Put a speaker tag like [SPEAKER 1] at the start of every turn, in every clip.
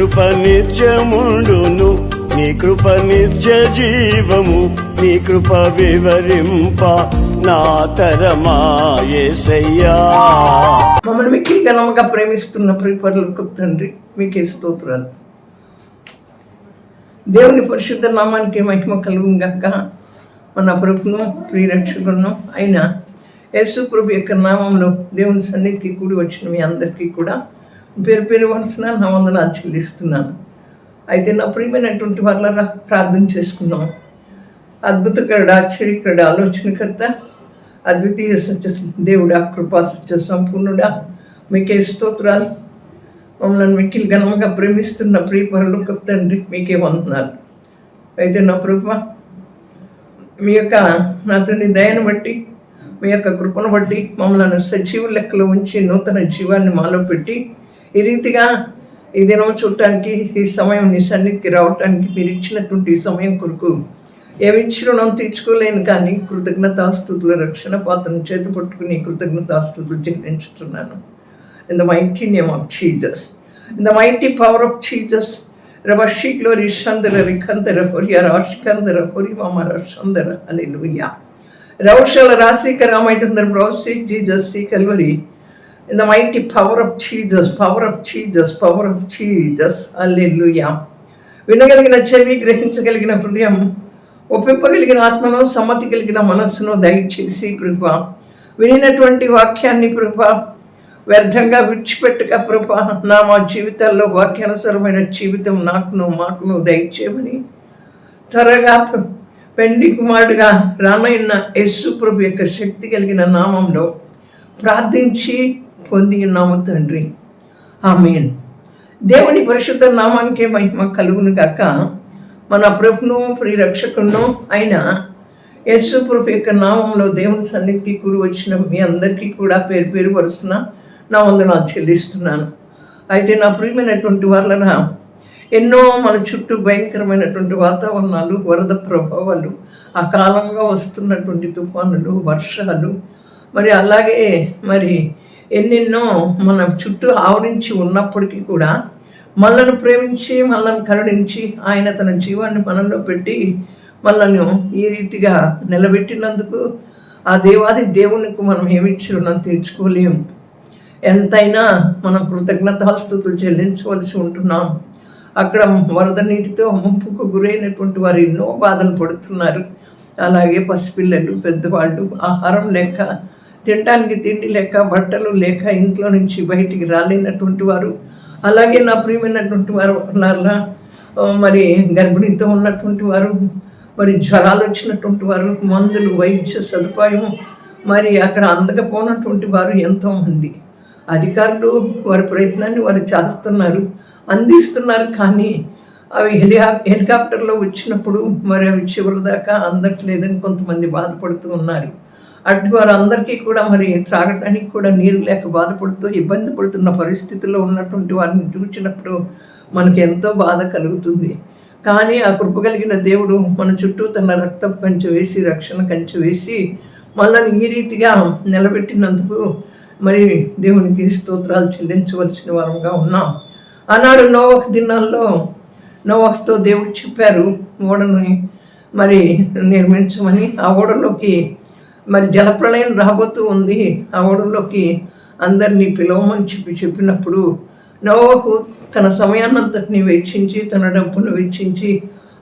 [SPEAKER 1] కృప నిత్యముండును, నీ కృప నిత్య జీవము, నీ కృప వివరింప నా తరమా యేసయ్యా.
[SPEAKER 2] మమ్మల్ని మిక్కిలి ఘనముగా ప్రేమిస్తున్న ప్రియపరులకు తండ్రి మీకే స్తోత్రాలు. దేవుని పరిశుద్ధ నామానికి మహిమ కలుగును గాక. మన ప్రభును ప్రియరక్షకులను అయిన యేసు ప్రభు యొక్క నామంలో దేవుని సన్నిధికి కూడి వచ్చిన మీ అందరికీ కూడా పేరు పేరు వలసిన నా వందనాలు చెల్లిస్తున్నాను. అయితే నా ప్రియమైనటువంటి వాళ్ళ ప్రార్థన చేసుకుందాం. అద్భుతకరుడు, ఆశ్చర్యకరుడు, ఆలోచనకర్త, అద్వితీయ సత్య దేవుడా, కృపా సత్య సంపూర్ణుడా, మీకే స్తోత్రాలు. మమ్మల్ని మిక్కిలి ఘనముగా ప్రేమిస్తున్న ప్రియపరులకు తండ్రి మీకే వందనాలు. అయితే నా ప్రభు మీ యొక్క నాతోని దయను బట్టి, మీ యొక్క కృపను బట్టి మమ్మల్ని సజీవ లెక్కలో ఉంచి నూతన జీవాన్ని మాలో పెట్టి ఈ రీతిగా ఈ దినం చూడటానికి, ఈ సమయం నీ సన్నిధికి రావటానికి మీరు ఇచ్చినటువంటి ఈ సమయం కొరకు ఏమిచ్చి రుణం తీర్చుకోలేను, కానీ కృతజ్ఞతాస్తుతుల రక్షణ పాత్రను చేతి పట్టుకుని కృతజ్ఞతాస్తుతులు చెల్లించుతున్నాను. In the mighty name of Jesus, in the mighty power of Jesus, Rabashi glory Shandara Rikandara Horiara Ashkandara Horimamara Shandara, hallelujah. Raushal Rasika Ramaytandar Brosi Jesus see Calvary. In the mighty power of Jesus, power of Jesus, power of Jesus, hallelujah. వినగలిగిన చెవి, గ్రహించగలిగిన హృదయం, ఒప్పింపగలిగిన ఆత్మను, సమ్మతి కలిగిన మనస్సును దయచేసి ప్రభా వినినటువంటి వాక్యాన్ని ప్రభా వ్యర్థంగా విడిచిపెట్టక ప్రభా మా జీవితాల్లో వాక్యానుసరమైన జీవితం మాకును దయచేయమని త్వరగా పెండి కుమారుడుగా రానైన యేసు ప్రభు యొక్క శక్తి కలిగిన నామంలో ప్రార్థించి పొంది ఉన్నాము తండ్రి, ఆమేన్. దేవుని పరిశుద్ధ నామానికే మహిమ కలుగును గాక. మన ప్రభును ప్రియరక్షకును అయిన యేసు ప్రభు యొక్క నామంలో దేవుని సన్నిధికి కూడి వచ్చిన మీ అందరికీ కూడా పేరు పేరు వరుసన నా వందనాలు చెల్లిస్తున్నాను. అయితే నా ప్రియమైనటువంటి వాళ్ళ ఎన్నో మన చుట్టూ భయంకరమైనటువంటి వాతావరణాలు, వరద ప్రభావాలు, అకాలంగా వస్తున్నటువంటి తుఫానులు, వర్షాలు, మరి అలాగే మరి ఎన్నెన్నో మన చుట్టూ ఆవరించి ఉన్నప్పటికీ కూడా మనల్ని ప్రేమించి మనల్ని కరుణించి ఆయన తన జీవాన్ని మనలో పెట్టి మనల్ని ఈ రీతిగా నిలబెట్టినందుకు ఆ దేవాది దేవునికి మనం ఏమిచ్చి రుణం తీర్చుకోలేము. ఎంతైనా మనం కృతజ్ఞతాస్తుతులు చెల్లించవలసి ఉంటున్నాం. అక్కడ వరద నీటితో ముంపుకు గురైనటువంటి వారు ఎన్నో బాధలు పడుతున్నారు. అలాగే పసిపిల్లలు, పెద్దవాళ్ళు ఆహారం లేక, తినడానికి తిండి లేక, బట్టలు లేక, ఇంట్లో నుంచి బయటికి రాలేనటువంటి వారు, అలాగే నా ప్రియమైనటువంటి వారు మరి గర్భిణీతో ఉన్నటువంటి వారు, మరి జ్వరాలు వచ్చినటువంటి వారు, మందులు, వైద్య సదుపాయం మరి అక్కడ అందకపోయినటువంటి వారు ఎంతోమంది. అధికారులు వారి ప్రయత్నాన్ని వారు చేస్తున్నారు, అందిస్తున్నారు, కానీ అవి హెలికాప్టర్లో వచ్చినప్పుడు మరి అవి చివరి దాకా అందట్లేదని కొంతమంది బాధపడుతూ ఉన్నారు. అటు వారందరికీ కూడా మరి త్రాగటానికి కూడా నీరు లేక బాధపడుతూ ఇబ్బంది పడుతున్న పరిస్థితుల్లో ఉన్నటువంటి వారిని చూసినప్పుడు మనకు ఎంతో బాధ కలుగుతుంది. కానీ ఆ కృప కలిగిన దేవుడు మన చుట్టూ తన రక్తం కంచె వేసి, రక్షణ కంచె వేసి మనల్ని ఈ రీతిగా నిలబెట్టినందుకు మరి దేవునికి స్తోత్రాలు చెల్లించవలసిన వారంగా ఉన్నాం. ఆనాడు నోవహు దినాల్లో నోవహుతో దేవుడు చెప్పారు ఓడని మరి నిర్మించమని. ఆ ఓడలోకి మరి జలప్రళయం రాబోతూ ఉంది, ఆ ఓడలోకి అందరినీ పిలవమని చెప్పినప్పుడు నోవహు తన సమయాన్నంతటిని వెచ్చించి, తన డబ్బును వెచ్చించి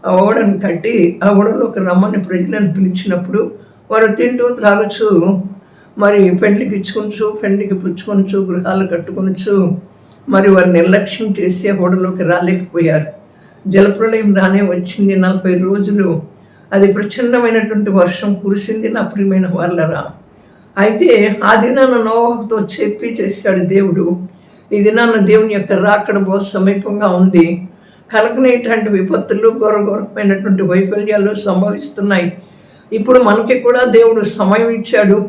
[SPEAKER 2] ఆ ఓడను కట్టి ఆ ఓడలోకి రమ్మని ప్రజలను పిలిచినప్పుడు వారు తింటూ త్రాగచ్చు, మరి పెండ్లికి ఇచ్చుకొనచ్చు, పెండ్లికి పుచ్చుకొనచ్చు, గృహాలు కట్టుకొనచ్చు, మరి వారు నిర్లక్ష్యం చేసి ఆ ఓడలోకి రాలేకపోయారు. జలప్రళయం రానే వచ్చింది. 40 రోజులు అది ప్రచండమైనటువంటి వర్షం కురిసింది నా ప్రియమైన వాళ్ళరా. అయితే ఆ దినాన నోవహుతో చెప్పి చేశాడు దేవుడు, ఈ దినాన దేవుని యొక్క రాకడ బహు సమీపంగా ఉంది కనుకనే ఇట్లాంటి విపత్తులు, ఘోరఘోరమైనటువంటి వైఫల్యాలు సంభవిస్తున్నాయి. ఇప్పుడు మనకి కూడా దేవుడు సమయం ఇచ్చాడు,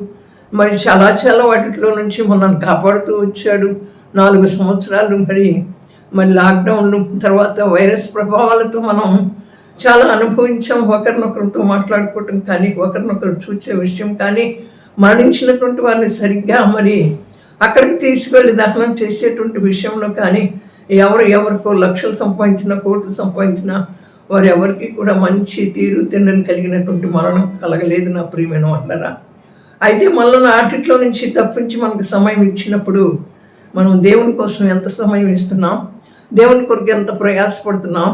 [SPEAKER 2] మరి చాలా వాటిలో నుంచి మనల్ని కాపాడుతూ వచ్చాడు. 4 సంవత్సరాలు మరి లాక్డౌన్ తర్వాత వైరస్ ప్రభావాలతో మనం చాలా అనుభవించాం. ఒకరినొకరితో మాట్లాడుకోవటం కానీ, ఒకరినొకరు చూసే విషయం కానీ, మరణించినటువంటి వారిని సరిగ్గా మరి అక్కడికి తీసుకెళ్ళి దహనం చేసేటువంటి విషయంలో కానీ ఎవరికో లక్షలు సంపాదించిన, కోట్లు సంపాదించిన వారు ఎవరికి కూడా మంచి తీరు తిండని కలిగినటువంటి మరణం కలగలేదు నా ప్రియమైన వాళ్ళరా. అయితే మనల్ని ఆటిట్లో నుంచి తప్పించి మనకు సమయం ఇచ్చినప్పుడు మనం దేవుని కోసం ఎంత సమయం ఇస్తున్నాం, దేవుని కొరకు ఎంత ప్రయాసపడుతున్నాం,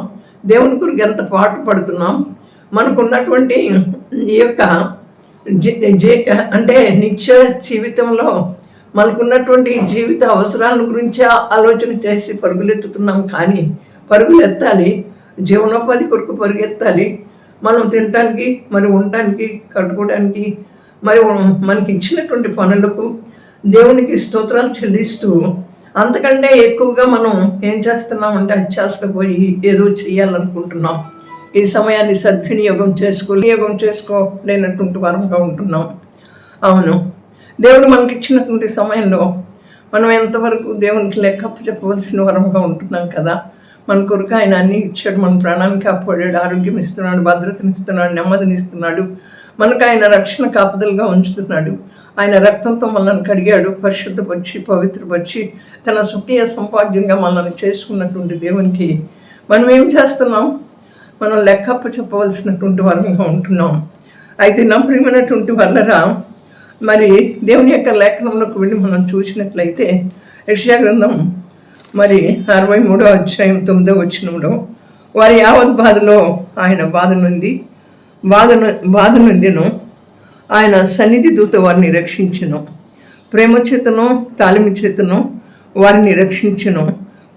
[SPEAKER 2] దేవుని కొరకు ఎంత పాటు పడుతున్నాం, మనకున్నటువంటి ఈ యొక్క అంటే నిత్య జీవితంలో మనకున్నటువంటి జీవిత అవసరాల గురించి ఆలోచన చేసి పరుగులెత్తుతున్నాం. కానీ పరుగులెత్తాలి, జీవనోపాధి కొరకు పరుగెత్తాలి. మనం తినడానికి, మరి ఉండటానికి, కట్టుకోవడానికి, మరి మనకి ఇచ్చినటువంటి పనులకు దేవునికి స్తోత్రాలు చెల్లిస్తూ అంతకంటే ఎక్కువగా మనం ఏం చేస్తున్నామంటే అత్యాసపోయి ఏదో చేయాలనుకుంటున్నాం. ఈ సమయాన్ని సద్వినియోగం చేసుకోలేనటువంటి వారంగా ఉంటున్నాం. అవును, దేవుడు మనకి ఇచ్చినటువంటి సమయంలో మనం ఎంతవరకు దేవునికి లెక్క చెప్పవలసిన వరంగా ఉంటున్నాం కదా. మన కొరకు ఆయన అన్నీ ఇచ్చాడు, మన ప్రాణాన్ని కాపాడాడు, ఆరోగ్యం ఇస్తున్నాడు, భద్రతనిస్తున్నాడు, నెమ్మదినిస్తున్నాడు, మనకు ఆయన రక్షణ కాపుదలుగా ఉంచుతున్నాడు. ఆయన రక్తంతో మనల్ని కడిగాడు, పరిశుద్ధపరిచి పవిత్రపరిచి తన స్వకీయ సంపాద్యంగా మనల్ని చేసుకున్నటువంటి దేవునికి మనం ఏం చేస్తున్నాం? మనం లెక్కప్ప చెప్పవలసినటువంటి వరంగా ఉంటున్నాం. అయితే నా ప్రియమైనటువంటి వాళ్ళరా, మరి దేవుని యొక్క లేఖనంలోకి వెళ్ళి మనం చూసినట్లయితే యెషయా గ్రంథం మరి 63వ అధ్యాయం 9వ వచనంలో వారి యావత్ బాధలో ఆయన బాధ నొందెను, ఆయన సన్నిధి దూత వారిని రక్షించెను, ప్రేమ చేతను తాలిమి చేతను వారిని రక్షించెను,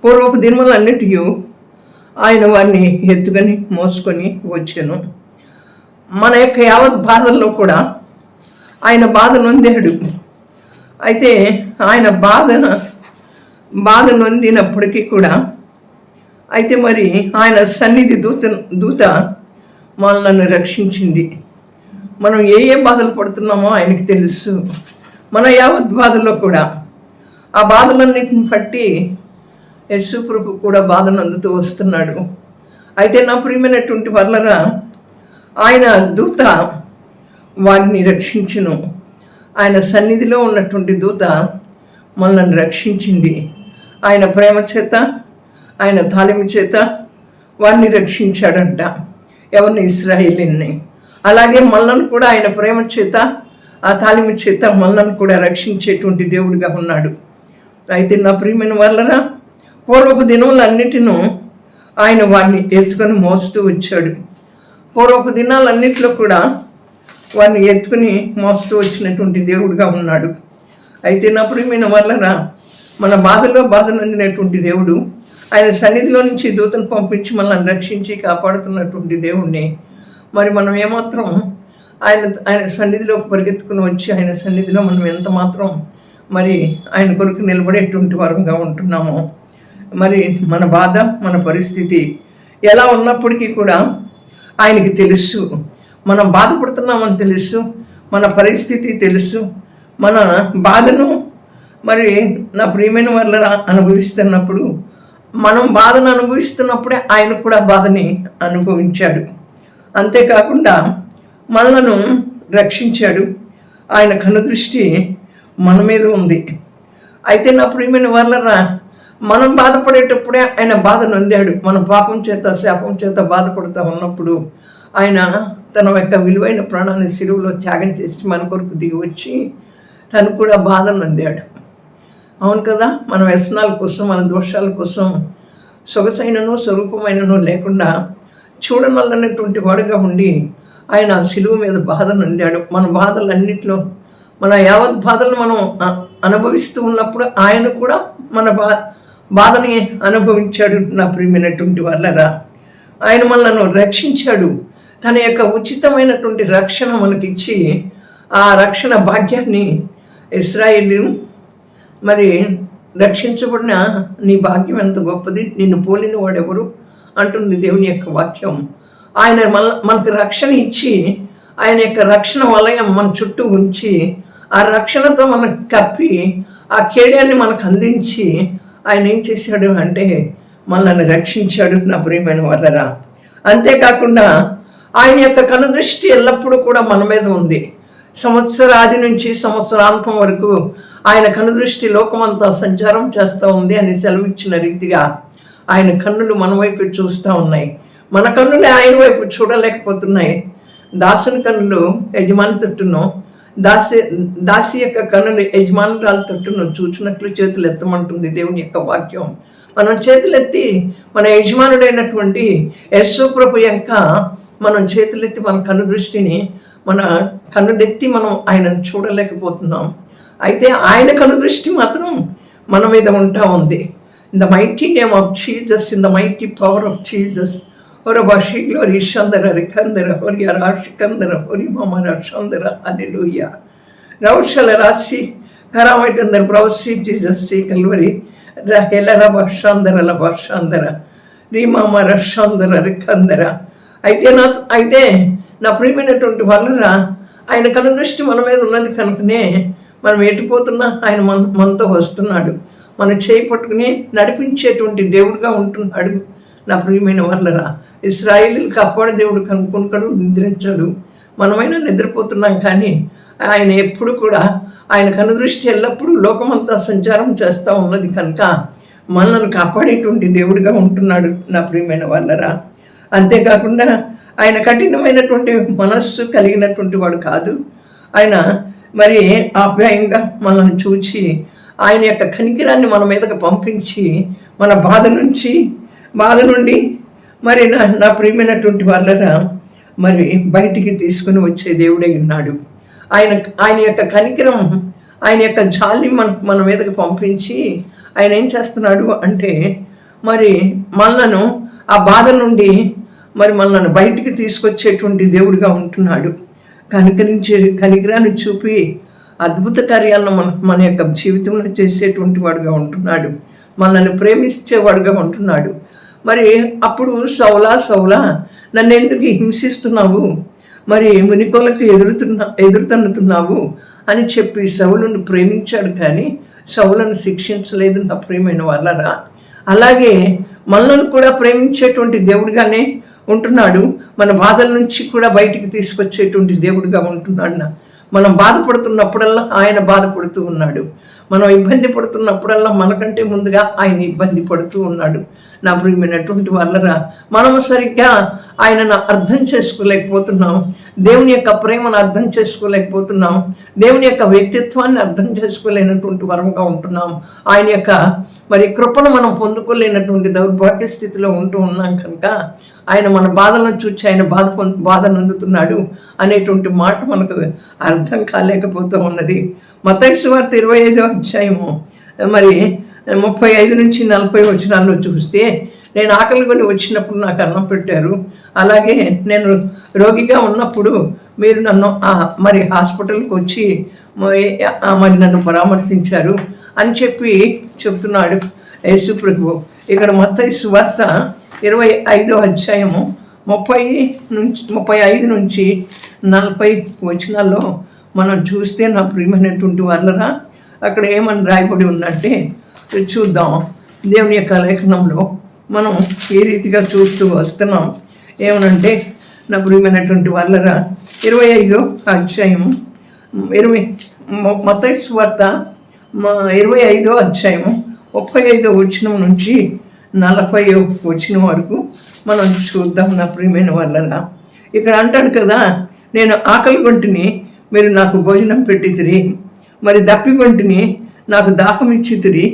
[SPEAKER 2] పూర్వపు దినములన్నిటి ఆయన వారిని ఎత్తుకొని మోసుకొని వచ్చాను. మన యొక్క యావత్ బాధల్లో కూడా ఆయన బాధ నొందాడు. అయితే ఆయన బాధ నొందినప్పటికీ కూడా అయితే మరి ఆయన సన్నిధి దూత మనల్ని రక్షించింది. మనం ఏ బాధలు పడుతున్నామో ఆయనకి తెలుసు. మన యావత్ బాధల్లో కూడా ఆ బాధలన్నిటిని బట్టి యేసు ప్రభు కూడా బాధను అందుతూ వస్తున్నాడు. అయితే నా ప్రియమైనటువంటి వాళ్ళరా, ఆయన దూత వారిని రక్షించును. ఆయన సన్నిధిలో ఉన్నటువంటి దూత మనల్ని రక్షించింది. ఆయన ప్రేమ చేత, ఆయన తాలిమి చేత వారిని రక్షించాడంట. ఎవరిని? ఇశ్రాయేలీని. అలాగే మనల్ని కూడా ఆయన ప్రేమ చేత, ఆ తాలిమి చేత మనల్ని కూడా రక్షించేటువంటి దేవుడిగా ఉన్నాడు. అయితే నా ప్రియమైన వాళ్ళరా, పూర్వపు దినములన్నిటినూ ఆయన వారిని ఎత్తుకొని మోస్తూ వచ్చాడు. పూర్వపు దినాలన్నిటిలో కూడా వారిని ఎత్తుకుని మోస్తూ వచ్చినటువంటి దేవుడిగా ఉన్నాడు. అయితే నా ప్రియమైన వాళ్ళరా, మన బాధలో బాధ నందినటువంటి దేవుడు, ఆయన సన్నిధిలో నుంచి దూతను పంపించి మనల్ని రక్షించి కాపాడుతున్నటువంటి దేవుణ్ణి మరి మనం ఏమాత్రం ఆయన సన్నిధిలోకి పరిగెత్తుకుని వచ్చి ఆయన సన్నిధిలో మనం ఎంత మాత్రం మరి ఆయన కొరకు నిలబడేటువంటి వారంగా ఉంటున్నామో, మరి మన బాధ, మన పరిస్థితి ఎలా ఉన్నప్పటికీ కూడా ఆయనకి తెలుసు. మనం బాధపడుతున్నామని తెలుసు, మన పరిస్థితి తెలుసు. మన బాధను మరి నా ప్రియమైన వాళ్ళ అనుభవిస్తున్నప్పుడు, మనం బాధను అనుభవిస్తున్నప్పుడే ఆయన కూడా బాధని అనుభవించాడు. అంతేకాకుండా మనలను రక్షించాడు. ఆయన కనుదృష్టి మన మీద ఉంది. అయితే నా ప్రియమైన వాళ్ళరా, మనం బాధపడేటప్పుడే ఆయన బాధ నొందాడు. మన పాపం చేత, శాపం చేత బాధపడుతూ ఉన్నప్పుడు ఆయన తన యొక్క విలువైన ప్రాణాన్ని శిలువలో త్యాగం చేసి మన కొరకు దిగి వచ్చి తను కూడా బాధ నొందాడు. అవును కదా. మన వ్యసనాల కోసం, మన దోషాల కోసం సొగసైనను స్వరూపమైనను లేకుండా చూడనల్లనటువంటి వాడుగా ఉండి ఆయన శిలువ మీద బాధ నొందాడు. మన బాధలన్నింటిలో, మన యావత్ బాధలను మనం అనుభవిస్తూ ఉన్నప్పుడు ఆయన కూడా మన బాధని అనుభవించాడు. నా ప్రియమైనటువంటి వాళ్ళరా, ఆయన మనలను రక్షించాడు. తన యొక్క ఉచితమైనటువంటి రక్షణ మనకిచ్చి ఆ రక్షణ భాగ్యాన్ని ఇశ్రాయేలు మరి రక్షించబడిన నీ భాగ్యం ఎంత గొప్పది, నిన్ను పోలిన వాడెవరు అంటుంది దేవుని యొక్క వాక్యం. ఆయన మనకు రక్షణ ఇచ్చి ఆయన యొక్క రక్షణ వలయం మన చుట్టూ ఉంచి ఆ రక్షణతో మనకు కప్పి ఆ కేడ్యాన్ని మనకు అందించి ఆయన ఏం చేశాడు అంటే మనల్ని రక్షించాడు. నా ప్రియమైన వాళ్ళరా, అంతేకాకుండా ఆయన యొక్క కనుదృష్టి ఎల్లప్పుడూ కూడా మన మీద ఉంది. సంవత్సరాది నుంచి సంవత్సరాంతం వరకు ఆయన కనుదృష్టి లోకమంతా సంచారం చేస్తూ ఉంది అని సెలవిచ్చిన రీతిగా ఆయన కన్నులు మన వైపు చూస్తూ ఉన్నాయి. మన కన్నులే ఆయన వైపు చూడలేకపోతున్నాయి. దాసుని కన్నులు యజమాని తట్టును, దాసి యొక్క కన్నులు యజమానురాలు తట్టును చూచినట్లు చేతులు ఎత్తమంటుంది దేవుని యొక్క వాక్యం. మనం చేతులెత్తి మన యజమానుడైనటువంటి యేసు ప్రభు యొక్క మనం చేతులెత్తి మన కన్ను దృష్టిని మన కన్నులెత్తి మనం ఆయనను చూడలేకపోతున్నాం. అయితే ఆయన కన్ను దృష్టి మాత్రం మన మీద ఉంటా ఉంది. In the mighty name of Jesus, in the mighty power of Jesus. Ora bashi glory shandara rekandara horia rashikandara hori mama rashandara hallelujah. Raushala rasi karamatandar brausi Jesus si kalvari rahela rabashandara labashandara ri mama rashandara rekandara. అయితే నా ప్రియమైనటువంటి వల్లరా ఆయన కను దృష్టి మన మీద ఉన్నది కనుకనే మనం ఎటుపోతున్నా ఆయన మనతో వస్తున్నాడు. మన చేయి పట్టుకుని నడిపించేటువంటి దేవుడుగా ఉంటున్నాడు. నా ప్రియమైన వాళ్ళరా, ఇశ్రాయేలీలు కాపాడే దేవుడు కనుక్కుంటాడు, నిద్రించాడు. మనమైనా నిద్రపోతున్నాం, కానీ ఆయన ఎప్పుడు కూడా ఆయన కనుదృష్టి ఎల్లప్పుడూ లోకమంతా సంచారం చేస్తూ ఉన్నది కనుక మనల్ని కాపాడేటువంటి దేవుడిగా ఉంటున్నాడు నా ప్రియమైన వాళ్ళరా. అంతేకాకుండా ఆయన కఠినమైనటువంటి మనస్సు కలిగినటువంటి వాడు కాదు. ఆయన మరి ఆప్యాయంగా మనల్ని చూచి ఆయన యొక్క కనికిరాన్ని మన మీదకి పంపించి మన బాధ నుండి మరి నా ప్రియమైనటువంటి వాళ్ళరా మరి బయటికి తీసుకుని వచ్చే దేవుడే ఉన్నాడు. ఆయన యొక్క కనికరం, ఆయన యొక్క జాలి మన మీదకి పంపించి ఆయన ఏం చేస్తున్నాడు అంటే మరి మనలను ఆ బాధ నుండి మరి మనల్ని బయటికి తీసుకొచ్చేటువంటి దేవుడిగా ఉంటున్నాడు. కనికరాన్ని చూపి అద్భుత కార్యాలను మన యొక్క జీవితంలో చేసేటువంటి వాడుగా ఉంటున్నాడు. మనల్ని ప్రేమించేవాడుగా ఉంటున్నాడు. మరి అప్పుడు సౌలా నన్ను ఎందుకు హింసిస్తున్నావు, మరి మునికోలకు ఎదురుతన్నుతున్నావు అని చెప్పి సౌలును ప్రేమించాడు, కానీ సౌలను శిక్షించలేదు నా ప్రియమైన వాళ్ళరా. అలాగే మనల్ని కూడా ప్రేమించేటువంటి దేవుడిగానే ఉంటున్నాడు. మన బాధల నుంచి కూడా బయటికి తీసుకొచ్చేటువంటి దేవుడిగా ఉంటున్నాడు. మనం బాధపడుతున్నప్పుడల్లా ఆయన బాధపడుతూ ఉన్నాడు. మనం ఇబ్బంది పడుతున్నప్పుడల్లా మనకంటే ముందుగా ఆయన ఇబ్బంది పడుతూ ఉన్నాడు. నా ప్రియమైనటువంటి వాళ్ళరా, మనము సరిగ్గా ఆయనను అర్థం చేసుకోలేకపోతున్నాం. దేవుని యొక్క ప్రేమను అర్థం చేసుకోలేకపోతున్నాం. దేవుని యొక్క వ్యక్తిత్వాన్ని అర్థం చేసుకోలేనటువంటి వరంగా ఉంటున్నాం. ఆయన యొక్క మరి కృపను మనం పొందుకోలేనటువంటి దౌర్భాగ్య స్థితిలో ఉంటూ ఉన్నాం కనుక ఆయన మన బాధలను చూచి ఆయన బాధను అందుతున్నాడు అనేటువంటి మాట మనకు అర్థం కాలేకపోతూ ఉన్నది. మత్తయి సువార్త 25వ అధ్యాయము మరి 35 నుంచి 40 వచనాల్లో చూస్తే, నేను ఆకలి కొని వచ్చినప్పుడు నాకు అన్నం పెట్టారు, అలాగే నేను రోగిగా ఉన్నప్పుడు మీరు నన్ను మరి హాస్పిటల్కి వచ్చి మరి నన్ను పరామర్శించారు అని చెప్పి చెప్తున్నాడు యేసు ప్రభువు. ఇక్కడ మత్తయి సువార్త 25వ అధ్యాయము 35 నుంచి 40 వచనాల్లో మనం చూస్తే నా ప్రియమైనటువంటి వాళ్ళరా, అక్కడ ఏమని రాయబడి ఉందంటే చూద్దాం. దేవుని యొక్క లేఖనంలో మనం ఏ రీతిగా చూస్తూ వస్తున్నాం. ఏమనంటే నా ప్రియమైనటువంటి వాళ్ళరా, 25వ అధ్యాయము మత్తయి సువార్త 25వ అధ్యాయము 35వ వచనం నుంచి 40వ వచనం వరకు మనం చూద్దాం నా ప్రియమైన వాళ్ళరా. ఇక్కడ అంటాడు కదా, నేను ఆకలి కొంటిని, మీరు నాకు భోజనం పెట్టితిరి, మరి దప్పికొంటిని, నాకు దాహం ఇచ్చితిరి,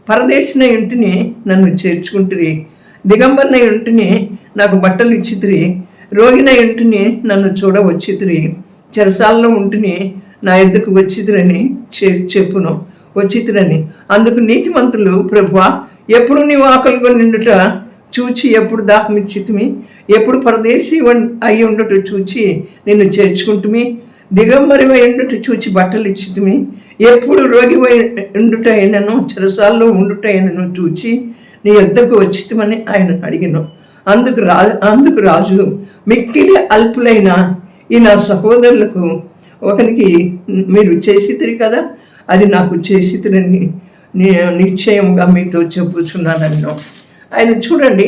[SPEAKER 2] పరదేశిన ఇంటిని నన్ను చేర్చుకుంటురి, దిగంబరిన ఇంటిని నాకు బట్టలు ఇచ్చితిరి, రోగిన ఇంటిని నన్ను చూడవచ్చితిరి, చెరసాలలో ఉంటిని నా ఎద్దుకు వచ్చితిరని చెప్పును వచ్చితిరని. అందుకు నీతిమంతులు, ప్రభువా, ఎప్పుడు నీవు ఆకలిగా నిండుట చూచి ఎప్పుడు దాహం ఇచ్చితిమి, ఎప్పుడు పరదేశీ అయి ఉండట చూచి నిన్ను చేర్చుకుంటుమి, దిగంబరివై ఉండుట చూచి బట్టలు ఇచ్చితిమి, ఎప్పుడు రోగివై ఉండుట అయినను చెరసాల్లో ఉండుట అయినను చూచి నీ యొద్దకు వచ్చితిమని ఆయన అడిగిను. అందుకు రాజు, మిక్కిలి అల్పులైన ఈ నా సహోదరులకు ఒకరికి మీరు చేసితిరి కదా, అది నాకు చేసితిరని నిశ్చయంగా మీతో చెప్పుచున్నానన్ను. ఆయన చూడండి,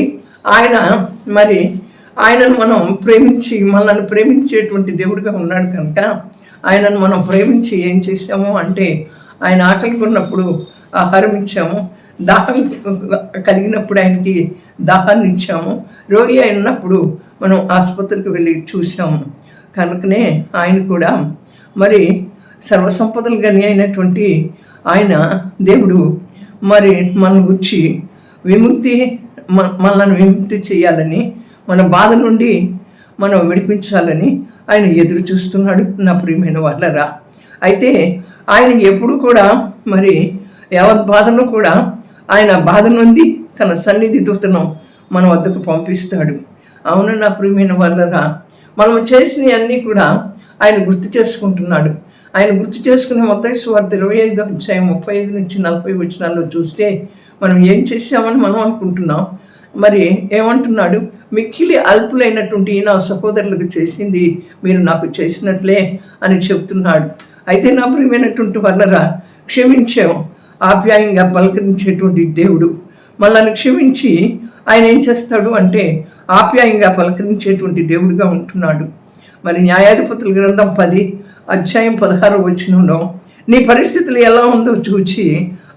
[SPEAKER 2] ఆయనను మనం ప్రేమించి మనల్ని ప్రేమించేటువంటి దేవుడిగా ఉన్నాడు కనుక ఆయనను మనం ప్రేమించి ఏం చేసాము అంటే ఆయన ఆకలికి ఉన్నప్పుడు ఆహారం ఇచ్చాము, దాహం కలిగినప్పుడు ఆయనకి దాహాన్ని ఇచ్చాము, రోగి అయినప్పుడు మనం ఆసుపత్రికి వెళ్ళి చూసాము. కనుకనే ఆయన కూడా మరి సర్వసంపదలు గని అయినటువంటి ఆయన దేవుడు మరి మన గురించి మనల్ని విముక్తి చేయాలని, మన బాధ నుండి మనం విడిపించాలని ఆయన ఎదురు చూస్తున్నాడు నా ప్రియమైన వాళ్ళరా. అయితే ఆయన ఎప్పుడు కూడా మరి యావత్ బాధను కూడా ఆయన బాధ నుండి తన సన్నిధి దూతను మన వద్దకు పంపిస్తాడు. అవును నా ప్రియమైన వాళ్ళరా, మనం చేసినవన్నీ కూడా ఆయన గుర్తు చేసుకుంటున్నాడు. ఆయన గుర్తు చేసుకునే మత్తయి సువార్త 25:35-40 వచనాల్లో చూస్తే మనం ఏం చేశామని మనం అనుకుంటున్నాం. మరి ఏమంటున్నాడు? మిక్కిలి అల్పులైనటువంటి నా సహోదరులకు చేసింది మీరు నాకు చేసినట్లే అని చెప్తున్నాడు. అయితే నా ప్రియమైనటువంటి వాళ్ళరా, క్షమించాం, ఆప్యాయంగా పలకరించేటువంటి దేవుడు మనల్ని క్షమించి ఆయన ఏం చేస్తాడు అంటే ఆప్యాయంగా పలకరించేటువంటి దేవుడుగా ఉంటున్నాడు. మరి న్యాయాధిపతుల గ్రంథం 10:16 వచనంలో నీ పరిస్థితులు ఎలా ఉందో చూచి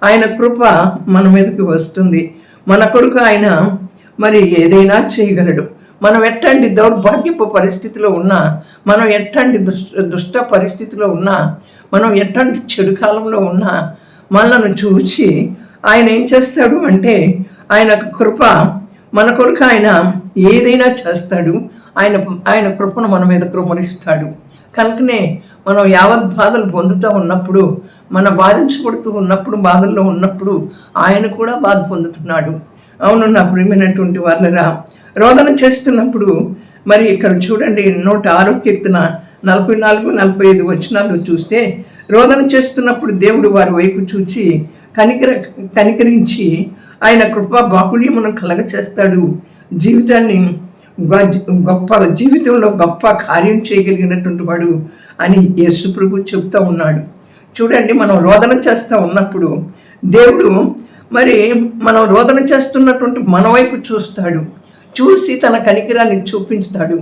[SPEAKER 2] ఆయన కృప మన మీదకి వస్తుంది, మన కొరకు ఆయన మరి ఏదైనా చేయగలడు. మనం ఎట్లాంటి దౌర్భాగ్యపు పరిస్థితిలో ఉన్నా, మనం ఎట్లాంటి దుష్ట పరిస్థితిలో ఉన్నా, మనం ఎట్లాంటి చెడు కాలంలో ఉన్నా మనల్ని చూచి ఆయన ఏం చేస్తాడు అంటే ఆయన కృప మన కొరకు ఆయన ఏదైనా చేస్తాడు. ఆయన కృపను మన మీద కృమరిస్తాడు. కనుకనే మనం యావత్ బాధలు పొందుతూ ఉన్నప్పుడు, మన బాధించబడుతూ ఉన్నప్పుడు, బాధల్లో ఉన్నప్పుడు ఆయన కూడా బాధ పొందుతున్నాడు. అవును నా ప్రియమైనటువంటి వాళ్ళరా, రోదన చేస్తున్నప్పుడు మరి ఇక్కడ చూడండి 106 కీర్తన 44-45 వచనాలు చూస్తే, రోదన చేస్తున్నప్పుడు దేవుడు వారి వైపు చూచి కనికరించి ఆయన కృపా బాహుళ్యమును కలగ చేస్తాడు. జీవితంలో గొప్ప కార్యం చేయగలిగినటువంటి వాడు అని యేసు ప్రభు చెప్తా ఉన్నాడు. చూడండి, మనం రోదన చేస్తూ ఉన్నప్పుడు దేవుడు మరి మనం రోదన చేస్తున్నటువంటి మన వైపు చూస్తాడు, చూసి తన కనికరాన్ని చూపిస్తాడు.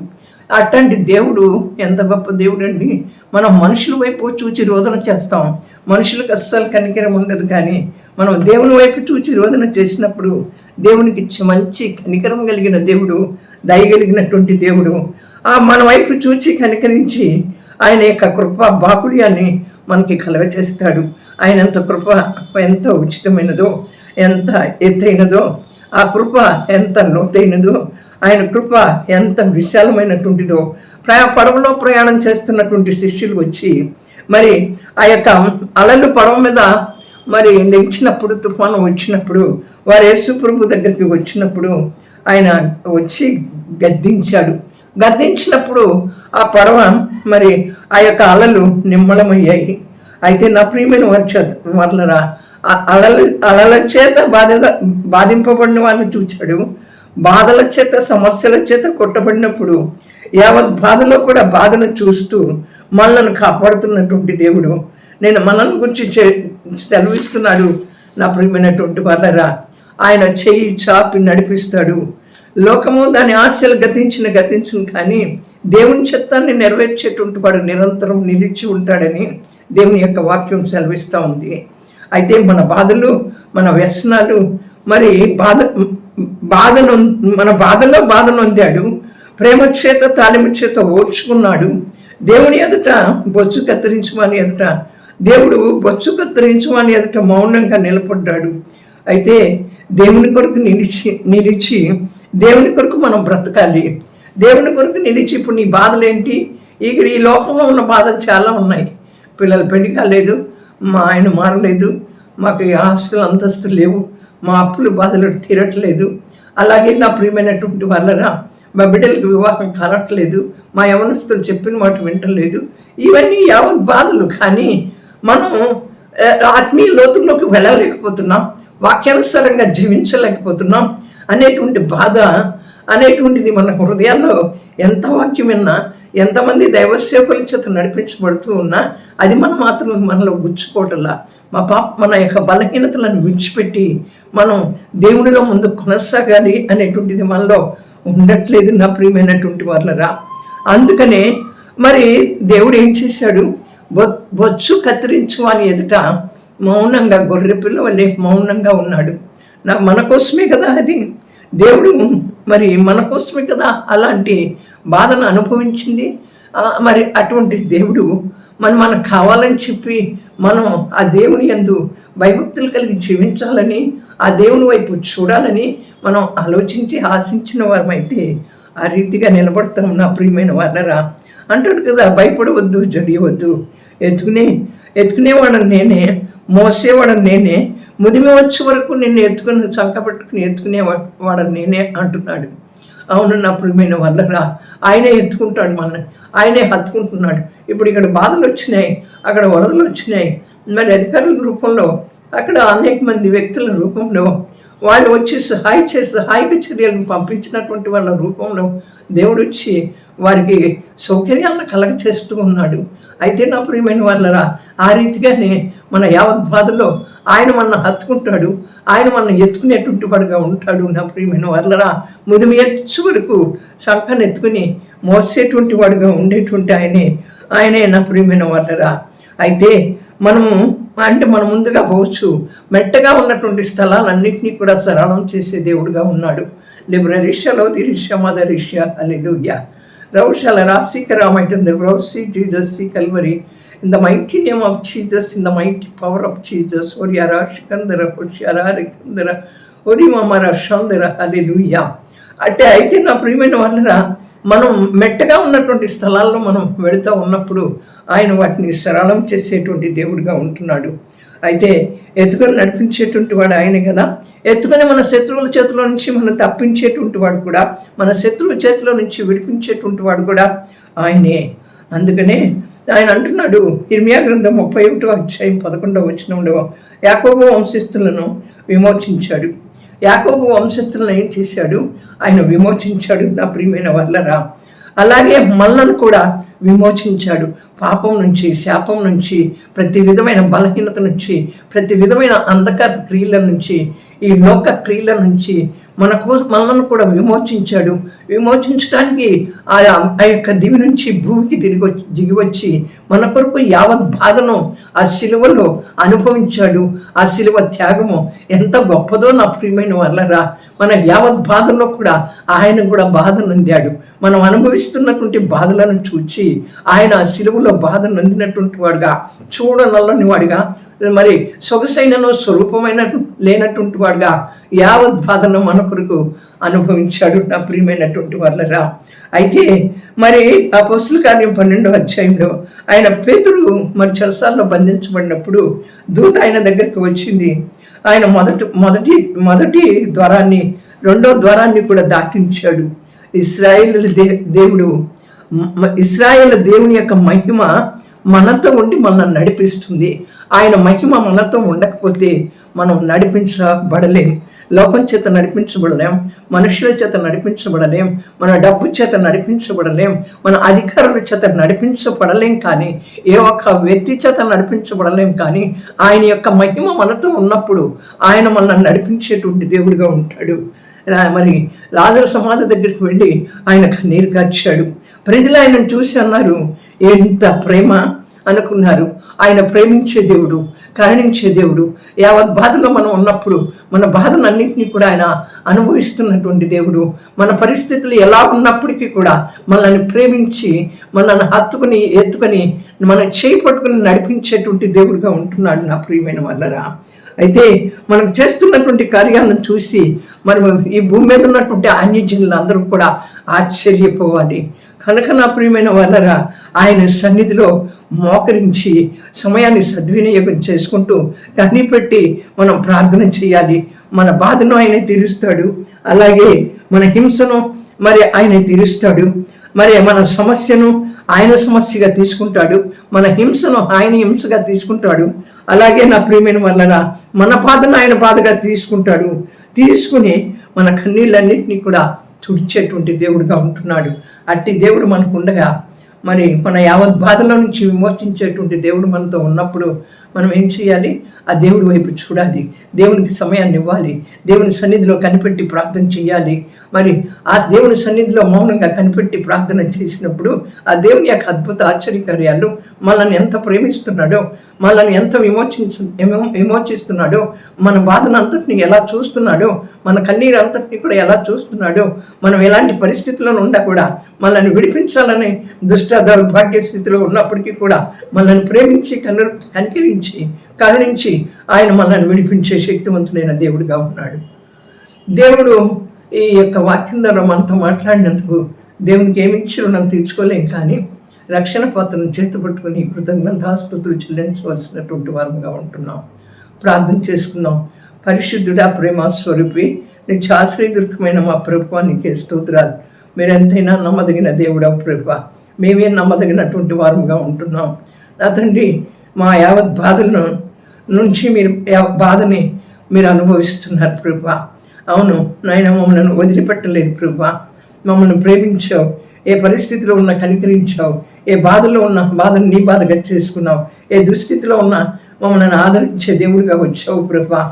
[SPEAKER 2] అట్లాంటి దేవుడు ఎంత గొప్ప దేవుడు అండి. మనం మనుషుల వైపు చూచి రోదన చేస్తాం, మనుషులకు అస్సలు కనికరం ఉండదు. కానీ మనం దేవుని వైపు చూచి రోదన చేసినప్పుడు దేవునికి మంచి కనికరం కలిగిన దేవుడు, దయగలిగినటువంటి దేవుడు మన వైపు చూచి కనికరించి ఆయన యొక్క కృప బాహుళ్యాన్ని మనకి కలగ చేస్తాడు. ఆయన ఎంత కృప ఎంత ఉచితమైనదో, ఎంత ఎత్తైనదో, ఆ కృప ఎంత లోతైనదో, ఆయన కృప ఎంత విశాలమైనటువంటిదో. పడవలో ప్రయాణం చేస్తున్నటువంటి శిష్యులు వచ్చి మరి ఆ యొక్క అలలు పడవ మీద మరి లేచినప్పుడు, తుఫాను వచ్చినప్పుడు, వారు యేసు ప్రభు దగ్గరికి వచ్చినప్పుడు ఆయన వచ్చి గద్దించినప్పుడు ఆ పడవ మరి ఆ యొక్క అలలు నిమ్మలమయ్యాయి. అయితే నా ప్రియమైన వాళ్ళరా, అలల చేత బాధింపబడిన వాళ్ళని చూచాడు. బాధల చేత, సమస్యల చేత కొట్టబడినప్పుడు యావత్ బాధలో కూడా బాధను చూస్తూ మనల్ని కాపాడుతున్నటువంటి దేవుడు నేను మనల్ని గురించి సెలవిస్తున్నాడు. నా ప్రియమైనటువంటి వాళ్ళరా, ఆయన చెయ్యి చాపి నడిపిస్తాడు. లోకము దాని ఆశలు గతించును కానీ దేవుని చిత్తాన్ని నెరవేర్చేటువంటి వాడు నిరంతరం నిలిచి ఉంటాడని దేవుని యొక్క వాక్యం సెలవిస్తూ ఉంది. అయితే మన బాధలు, మన వ్యసనాలు, మరి మన బాధలో బాధ నొందాడు, ప్రేమ చేత తాలిమ చేత ఓర్చుకున్నాడు. దేవుని ఎదుట బొచ్చు కత్తిరించమని ఎదుట దేవుడు బొచ్చు కత్తిరించమని ఎదుట మౌనంగా నిలబడ్డాడు. అయితే దేవుని కొరకు నిలిచి దేవుని కొరకు మనం బ్రతకాలి. దేవుని కొరకు నిలిచి ఇప్పుడు నీ బాధలు ఏంటి? ఇక్కడ ఈ లోకంలో ఉన్న బాధలు చాలా ఉన్నాయి. పిల్లలు పెళ్లి కాలేదు, మా ఆయన మారలేదు, మాకు ఆస్తులు అంతస్తులు లేవు, మా అప్పులు బాధలు తీరట్లేదు, అలాగే నా ప్రియమైనటువంటి వాళ్ళరా మా బిడ్డలకు వివాహం కారట్లేదు, మా యవనస్తులు చెప్పిన మాట వింటలేదు. ఇవన్నీ యావత్ బాధలు. కానీ మనం ఆత్మీయ లోతుల్లోకి వెళ్ళలేకపోతున్నాం, వాక్యానుసారంగా జీవించలేకపోతున్నాం అనేటువంటి బాధ అనేటువంటిది మన హృదయాల్లో ఎంత వాక్యం విన్నా, ఎంతమంది దైవసేవకుల చేత నడిపించబడుతూ ఉన్నా అది మనం మాత్రం మనలో గుచ్చుకోవటంలా మన యొక్క బలహీనతలను విడిచిపెట్టి మనం దేవునిలో ముందు కొనసాగాలి అనేటువంటిది మనలో ఉండట్లేదు నా ప్రియమైనటువంటి వాళ్ళరా. అందుకనే మరి దేవుడు ఏం చేశాడు? బొచ్చు కత్తిరించు అని ఎదుట మౌనంగా, గొర్రె పిల్ల వల్లే మౌనంగా ఉన్నాడు. మన కోసమే కదా అది. దేవుడు మరి మన కోసమే కదా అలాంటి బాధను అనుభవించింది. మరి అటువంటి దేవుడు మనకు కావాలని చెప్పి మనం ఆ దేవుని యందు భయభక్తులు కలిగి జీవించాలని, ఆ దేవుని వైపు చూడాలని మనం ఆలోచించి ఆశించిన వారమైతే ఆ రీతిగా నిలబడతాం. నా ప్రియమైన వారరా, అంటాడు కదా, భయపడవద్దు, జడియవద్దు, ఎత్తుకునేవాడని నేనే, మోసేవాడని నేనే, ముదిమి వచ్చే వరకు నిన్ను చంకబెట్టుకుని ఎత్తుకునేవాడని నేనే అంటున్నాడు. అవును నా ప్రియమైన వాళ్ళరా, ఆయనే ఎత్తుకుంటాడు మనల్ని, ఆయనే హత్తుకుంటున్నాడు. ఇప్పుడు ఇక్కడ బాధలు వచ్చినాయి, అక్కడ వరదలు వచ్చినాయి, మరి అధికారుల రూపంలో, అక్కడ అనేక మంది వ్యక్తుల రూపంలో వాళ్ళు వచ్చి సహాయక చర్యలను పంపించినటువంటి వాళ్ళ రూపంలో దేవుడు వచ్చి వారికి సౌకర్యాలను కలగచేస్తూ ఉన్నాడు. అయితే నా ప్రియమైన వాళ్ళరా, ఆ రీతిగానే మన యావత్ బాధలో ఆయన మన హత్తుకుంటాడు, ఆయన మన ఎత్తుకునేటువంటి వాడుగా ఉంటాడు. నా ప్రియమైన వాళ్ళరా, ముదిమి ఎచ్చు వరకు సంఖను ఎత్తుకుని మోసేటువంటి వాడుగా ఉండేటువంటి ఆయనే నా ప్రియమైన వాళ్ళరా. అయితే మనం ముందుగా పోవచ్చు, మెట్టగా ఉన్నటువంటి స్థలాలన్నింటినీ కూడా సరళం చేసే దేవుడుగా ఉన్నాడు. లిబ్రరిషలో దిరిష మదరిష హల్లెలూయా. రౌషాల రాసికరామైతుంది రౌసి Jesus Calvary. In the mighty name of Jesus, in the mighty power of Jesus, Oriara Shikandara Hoshara Rikandara Orimamara Shandara Hallelujah. అంటే అయితే నా ప్రియమైన వాళ్ళరా, మనం మెట్టగా ఉన్నటువంటి స్థలాల్లో మనం వెళుతూ ఉన్నప్పుడు ఆయన వాటిని సరళం చేసేటువంటి దేవుడిగా ఉంటున్నాడు. అయితే ఎత్తుకొని నడిపించేటువంటి వాడు ఆయనే కదా. ఎత్తుకొని మన శత్రువుల చేతిలో నుంచి మనం తప్పించేటువంటి వాడు కూడా, మన శత్రువుల చేతిలో నుంచి విడిపించేటువంటి వాడు కూడా ఆయనే. అందుకనే ఆయన అంటున్నాడు, ఇర్మియా గ్రంథం 31వ అధ్యాయం 11వ వచనంలో, యాకోబు వంశస్థులను విమోచించాడు. యాకోబు వంశస్థులను ఏం చేశాడు? ఆయన విమోచించాడు. నా ప్రియమైన వాళ్ళరా, అలాగే మనల్ని కూడా విమోచించాడు. పాపం నుంచి, శాపం నుంచి, ప్రతి విధమైన బలహీనత నుంచి, ప్రతి విధమైన అంధకార క్రియల నుంచి, ఈ లోక క్రియల నుంచి మనల్ని కూడా విమోచించాడు. విమోచించడానికి ఆ యొక్క దివి నుంచి భూమికి దిగి వచ్చి మన కొరకు యావత్ బాధను ఆ శిలువలో అనుభవించాడు. ఆ శిలువ త్యాగము ఎంత గొప్పదో నా ప్రియమైన వాళ్ళరా. మన యావత్ బాధల్లో కూడా ఆయన కూడా బాధ నొందాడు. మనం అనుభవిస్తున్నటువంటి బాధలను చూచి ఆయన ఆ శిలువలో బాధ నొందినటువంటి వాడుగా, చూడనల్లని వాడిగా, మరి సొగసైనను స్వరూపమైన లేనటువంటి వాడుగా యావత్ బాధను మన కొరకు అనుభవించాడు. నా ప్రియమైనటువంటి వాళ్ళరా, అయితే మరి అపోస్తుల కార్యం 12వ అధ్యాయంలో ఆయన పేతురు మరి చెరసాల్లో బంధించబడినప్పుడు దూత ఆయన దగ్గరికి వచ్చింది. ఆయన మొదటి ద్వారాన్ని, రెండో ద్వారాన్ని కూడా దాటించాడు. ఇశ్రాయేలు దేవుని యొక్క మహిమ మనతో ఉండి మనల్ని నడిపిస్తుంది. ఆయన మహిమ మనతో ఉండకపోతే మనం నడిపించబడలేం. లోకం చేత నడిపించబడలేం, మనుషుల చేత నడిపించబడలేం, మన డబ్బు చేత నడిపించబడలేం, మన అధికారుల చేత నడిపించబడలేం, కానీ ఏ ఒక్క వ్యక్తి చేత నడిపించబడలేం. కానీ ఆయన యొక్క మహిమ మనతో ఉన్నప్పుడు ఆయన మనల్ని నడిపించేటువంటి దేవుడిగా ఉంటాడు. మరి లాజరు సమాధి దగ్గరికి వెళ్ళి ఆయన కన్నీరు కార్చాడు. ప్రజలు ఆయనను చూసి అన్నారు, ఎంత ప్రేమ అనుకున్నారు. ఆయన ప్రేమించే దేవుడు, కరుణించే దేవుడు. యావత్ బాధలో మనం ఉన్నప్పుడు మన బాధలన్నింటినీ కూడా ఆయన అనుభవిస్తున్నటువంటి దేవుడు. మన పరిస్థితులు ఎలా ఉన్నప్పటికీ కూడా మనల్ని ప్రేమించి, మనల్ని ఎత్తుకొని మనం చేయి పట్టుకుని నడిపించేటువంటి దేవుడుగా ఉంటున్నాడు. నా ప్రియమైన వాళ్ళరా, అయితే మనం చేస్తున్నటువంటి కార్యాలను చూసి మనం ఈ భూమి మీద ఉన్నటువంటి అన్యజనులు అందరూ కూడా ఆశ్చర్యపోవాలి. కనుక నా ప్రియమైన వాళ్ళరా, ఆయన సన్నిధిలో మోకరించి సమయాన్ని సద్వినియోగం చేసుకుంటూ కనిపెట్టి మనం ప్రార్థన చేయాలి. మన బాధను ఆయన తీరుస్తాడు, అలాగే మన హింసను మరి ఆయన తీరుస్తాడు. మరి మన సమస్యను ఆయన సమస్యగా తీసుకుంటాడు, మన హింసను ఆయన హింసగా తీసుకుంటాడు. అలాగే నా ప్రియమైన వాళ్ళరా, మన బాధను ఆయన బాధగా తీసుకుని మన కన్నీళ్ళన్నింటినీ కూడా తుడిచేటువంటి దేవుడుగా ఉంటున్నాడు. అట్టి దేవుడు మనకు ఉండగా, మరి మన యావత్ బాధల నుంచి విమోచించేటువంటి దేవుడు మనతో ఉన్నప్పుడు మనం ఏం చేయాలి? ఆ దేవుడి వైపు చూడాలి, దేవునికి సమయాన్ని ఇవ్వాలి, దేవుని సన్నిధిలో కనిపెట్టి ప్రార్థన చేయాలి. మరి ఆ దేవుని సన్నిధిలో మౌనంగా కనిపెట్టి ప్రార్థన చేసినప్పుడు ఆ దేవుని యొక్క అద్భుత ఆశ్చర్యకార్యాలు మనల్ని ఎంత ప్రేమిస్తున్నాడో, మనల్ని ఎంత విమోచిస్తున్నాడో, మన బాధను అంతటిని ఎలా చూస్తున్నాడో, మన కన్నీరు అంతటిని కూడా ఎలా చూస్తున్నాడో, మనం ఎలాంటి పరిస్థితుల్లో ఉండా కూడా మనల్ని విడిపించాలని దుష్ట దౌర్భాగ్య స్థితిలో ఉన్నప్పటికీ కూడా మనల్ని ప్రేమించి కరుణించి ఆయన మనల్ని విడిపించే శక్తివంతుడైన దేవుడిగా ఉన్నాడు. దేవుడు ఈ యొక్క వాక్యం ద్వారా మనతో మాట్లాడినందుకు దేవునికి ఏమిచ్చి రుణం తీర్చుకోలేం, కానీ రక్షణ పాత్రను చేతపట్టుకుని కృతజ్ఞతాస్తుతులు చెల్లించవలసినటువంటి వారంగా ఉంటున్నాం. ప్రార్థన చేసుకుందాం. పరిశుద్ధుడా, ప్రేమ స్వరూపి, నీకు ఆశ్రయదుర్గమైన మా ప్రభువా, నీకే స్తోత్రాలు. మీరెంతైనా నమ్మదగిన దేవుడా ప్రభువా, మేమే నమ్మదగినటువంటి వారంగా ఉంటున్నాం. నా తండ్రి, మా యావత్ బాధలను నుంచి బాధని మీరు అనుభవిస్తున్నారు ప్రభువా. అవును నాయన, మమ్మల్ని వదిలిపెట్టలేదు ప్రభువా, మమ్మల్ని ప్రేమించావు, ఏ పరిస్థితిలో ఉన్నా కనికరించావు, ఏ బాధలో ఉన్న బాధను నీ బాధగా చేసుకున్నావు, ఏ దుస్థితిలో ఉన్నా మమ్మల్ని ఆదరించే దేవుడిగా వచ్చావు ప్రభువా.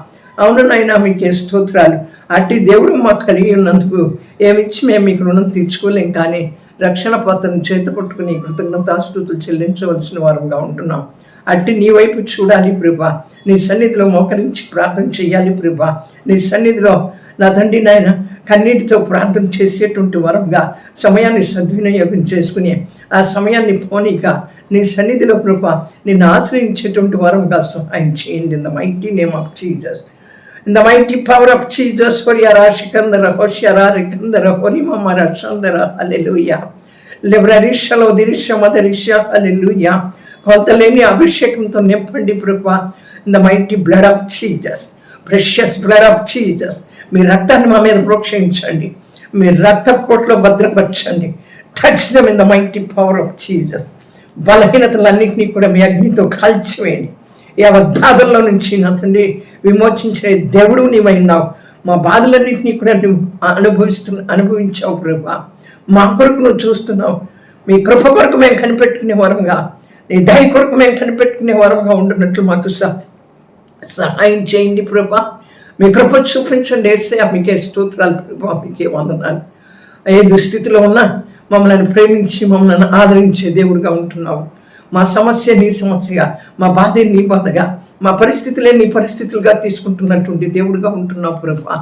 [SPEAKER 2] అవును నాయన, మీకే స్తోత్రాలు. అట్టి దేవుడు మాకు కలిగి ఉన్నందుకు ఏమిచ్చి మేము మీకు రుణం తీర్చుకోలేం, కానీ రక్షణ పాత్రను చేతపట్టుకుని కృతజ్ఞతాస్తుతులు చెల్లించవలసిన వారంగా ఉంటున్నాం. అట్టి నీ వైపు చూడాలి ప్రభా, నీ సన్నిధిలో మోకరించి ప్రార్థన చేయాలి ప్రభా. నీ సన్నిధిలో నా తండ్రి నాయన కన్నీటితో ప్రార్థన చేసేటువంటి వరంగా సమయాన్ని సద్వినియోగం చేసుకుని ఆ సమయాన్ని పోనీక నీ సన్నిధిలో ప్రభా నిన్ను ఆశ్రయించేటువంటి వరంగా సహాయం చేయండి. In the mighty name of Jesus, in the mighty power of Jesus. హొరియరా శికందర హోషియరా రికందర హొరిమర చందర హల్లెలూయా. లిబ్రరిషలో దిరిష మదరిష హల్లెలూయా. కొలతలేని అభిషేకంతో నింపండి ప్రభా. In the mighty blood of Jesus, precious blood of Jesus. మీ రక్తాన్ని మా మీద ప్రోక్షించండి, మీ రక్త కోట్లో భద్రపరచండి. Touch them in the mighty power of Jesus. బలహీనతలన్నింటినీ కూడా మీ అగ్నితో కాల్చివేయండి. యావత్ బాధల్లో నుంచి నా తండ్రి విమోచించే దేవుడు నీవైనావు. మా బాధలన్నింటినీ కూడా నువ్వు అనుభవించావు ప్రభా. మా కొరకు నువ్వు చూస్తున్నావు. మీ కృప కొరకు మేము కనిపెట్టుకునే వరంగా, నీ దయ కొరకు మేము కనిపెట్టుకునే వరంగా ఉంటున్నట్లు మాకు సహాయం చేయండి ప్రభా. మీ కృప చూపించండి యేసయ్యా. మీకే స్తోత్రాలు ప్రభా, మీకే వందనాలు. ఏ దుస్థితిలో ఉన్నా మమ్మల్ని ప్రేమించి మమ్మల్ని ఆదరించే దేవుడిగా ఉంటున్నావు. మా సమస్య నీ సమస్యగా, మా బాధే నీ బాధగా, మా పరిస్థితులే నీ పరిస్థితులుగా తీసుకుంటున్నటువంటి దేవుడిగా ఉంటున్నావు ప్రభా.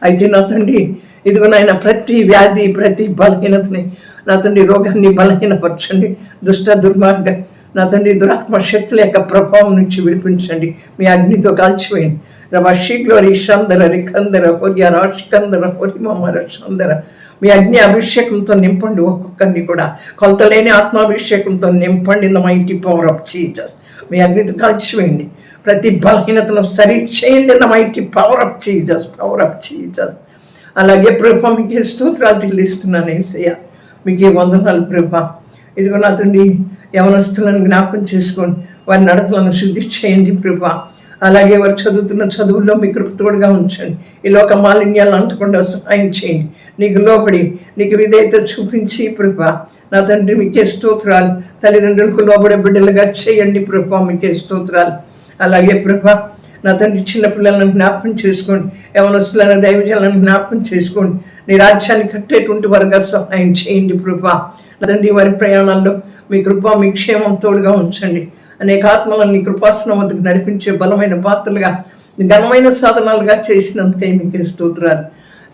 [SPEAKER 2] అయితే నా తండ్రి, ఇదిగో నాయన ప్రతి వ్యాధి, ప్రతి బలహీనతని నా తండ్రి రోగాన్ని బలహీనపరచండి. దుష్ట దుర్మార్గ నా తండ్రి దురాత్మ శక్తుల యొక్క ప్రభావం నుంచి విడిపించండి. మీ అగ్నితో కాల్చివేయండి. రవశీగ్లోరి షందర రికందర హొర్య రాషికందర హొరిమర షందర. మీ అగ్ని అభిషేకంతో నింపండి. ఒక్కొక్కరిని కూడా కొలతలేని ఆత్మాభిషేకంతో నింపండి. In the mighty power of Jesus. మీ అగ్నితో కాల్చివేయండి. ప్రతి బలహీనతను సరి చేయండి. In the mighty power of Jesus, power of Jesus. అలాగే ప్రభా మీకే స్తోత్రాలు చెల్లిస్తున్నాను యేసయ్యా. మీకే వందనాలు ప్రభా. ఇదిగో నా తండ్రి యవనస్తులను జ్ఞాపకం చేసుకోండి, వారి నడతలను శుద్ధి చేయండి ప్రభా. అలాగే వారు చదువుతున్న చదువుల్లో మీ కృపతోడుగా ఉంచండి. ఈ లోక మాలిన్యాలను అంటకుండా సహాయం చేయండి. నీకు లోబడి నీకు విధేయత చూపించి ప్రభా నా తండ్రి మీకే స్తోత్రాలు. తల్లిదండ్రులకు లోబడే బిడ్డలుగా చేయండి ప్రభా, మీకే స్తోత్రాలు. అలాగే ప్రభా నా తండ్రి చిన్నపిల్లలను జ్ఞాపకం చేసుకోండి, యవనస్తులను దైవజనులను జ్ఞాపకం చేసుకోండి. నీ రాజ్యాన్ని కట్టేటువంటి వారుగా సహాయం చేయండి ప్రభా. నా తండ్రి వారి ప్రయాణాల్లో మీ కృప మీ క్షేమం తోడుగా ఉంచండి. అనేక ఆత్మలను నీ కృపాసనం వద్దకు నడిపించే బలమైన పాత్రలుగా, ఘనమైన సాధనాలుగా చేసినందుకై మీకే స్తోత్రాలు.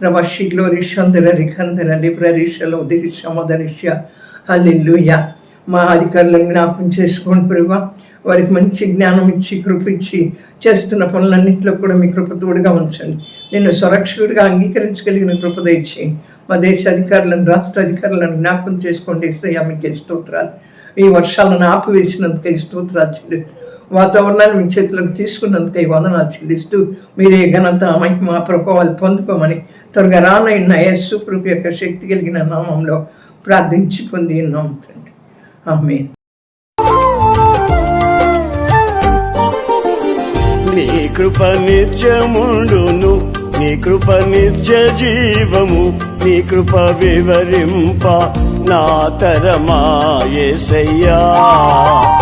[SPEAKER 2] రవశిగ్లోరి షందర రికందర లిబ్రరిషలో దిరిష మదరిష హల్లెలూయా. మా అధికారులను జ్ఞాపకం చేసుకోండి ప్రభా. వారికి మంచి జ్ఞానం ఇచ్చి కృపించి చేస్తున్న పనులన్నింటిలో కూడా మీ కృప తోడుగా ఉంచండి. నిన్ను సురక్షకుడిగా అంగీకరించగలిగిన కృప దయచేయండి. మా దేశ అధికారులను, రాష్ట్ర అధికారులను జ్ఞాపకం చేసుకోండి యేసయ్యా. మీకే స్తోత్రాలు. ఈ వర్షాలను ఆపివేసినందుకై స్తోత్రాలు చెల్లిస్తూ, వాతావరణాన్ని మీ చేతులకు తీసుకున్నందుకై వందనాలు చెల్లిస్తూ, మీరే ఘనత మహిమ ప్రభావాలు పొందుకోమని త్వరగా రానైన యేసు ప్రభు యొక్క శక్తి కలిగిన నామంలో ప్రార్థించి పొంది ఉన్నాం తండ్రి. ఆమేన్.
[SPEAKER 1] నీ కృప నిత్యముండును, నీ కృప నిత్య జీవము, నీ కృప వివరింప నా తరమా యేసయ్యా.